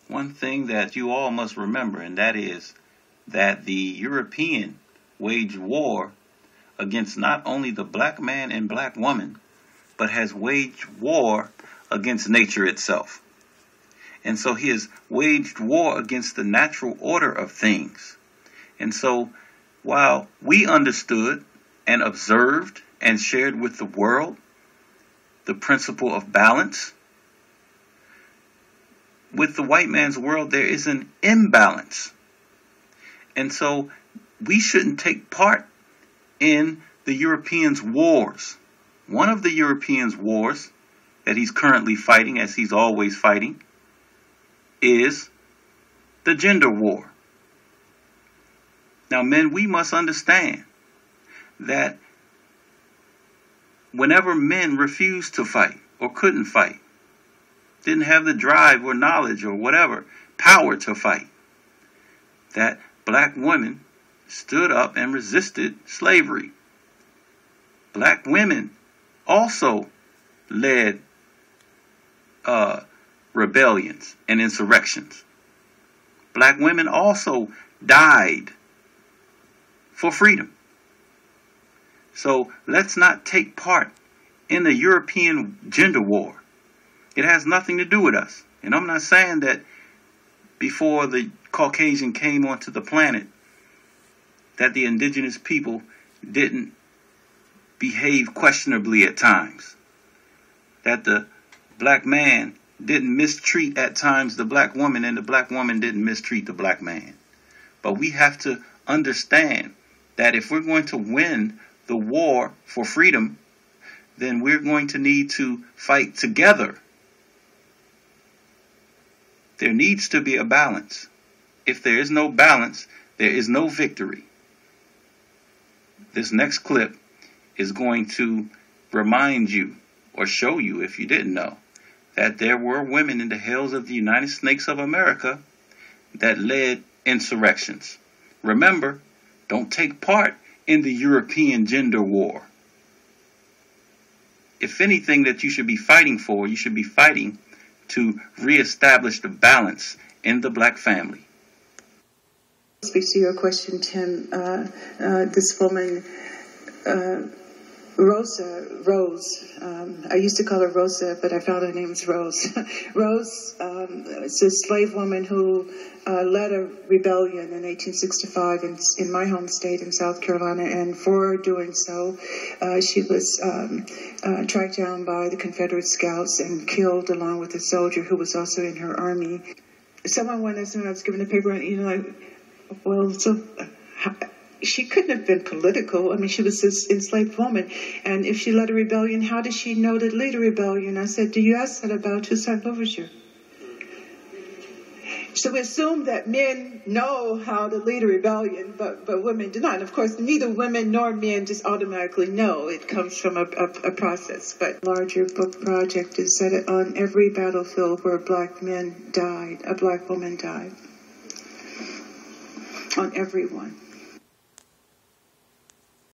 one thing that you all must remember, and that is that the European waged war against not only the black man and black woman, but has waged war against nature itself. And so he has waged war against the natural order of things. And so while we understood and observed and shared with the world the principle of balance, with the white man's world there is an imbalance. And so we shouldn't take part in the Europeans' wars. One of the Europeans' wars that he's currently fighting, as he's always fighting, is the gender war. Now, men, we must understand that whenever men refused to fight or couldn't fight, didn't have the drive or knowledge or whatever, power to fight, that black women stood up and resisted slavery. Black women also led rebellions and insurrections. Black women also died for freedom. So let's not take part in the European gender war. It has nothing to do with us. And I'm not saying that before the Caucasian came onto the planet that the indigenous people didn't behave questionably at times, that the black man didn't mistreat at times the black woman, and the black woman didn't mistreat the black man. But we have to understand that if we're going to win the war for freedom, then we're going to need to fight together. There needs to be a balance. If there is no balance, there is no victory. This next clip is going to remind you, or show you if you didn't know, that there were women in the hills of the United States of America that led insurrections. Remember, don't take part in the European gender war. If anything that you should be fighting for, you should be fighting to reestablish the balance in the black family. Speak to your question, Tim. This woman, Rose, I used to call her Rosa, but I found her name is Rose. Rose is a slave woman who led a rebellion in 1865 in my home state in South Carolina, and for doing so, she was tracked down by the Confederate scouts and killed along with a soldier who was also in her army. Someone when I was given the paper, and well, so she couldn't have been political. I mean, she was this enslaved woman. And if she led a rebellion, how did she know to lead a rebellion? I said, do you ask that about Toussaint Louverture? So we assume that men know how to lead a rebellion, but women do not. And of course, neither women nor men just automatically know. It comes from a process. But larger book project is that on every battlefield where black men died, a black woman died. On every one.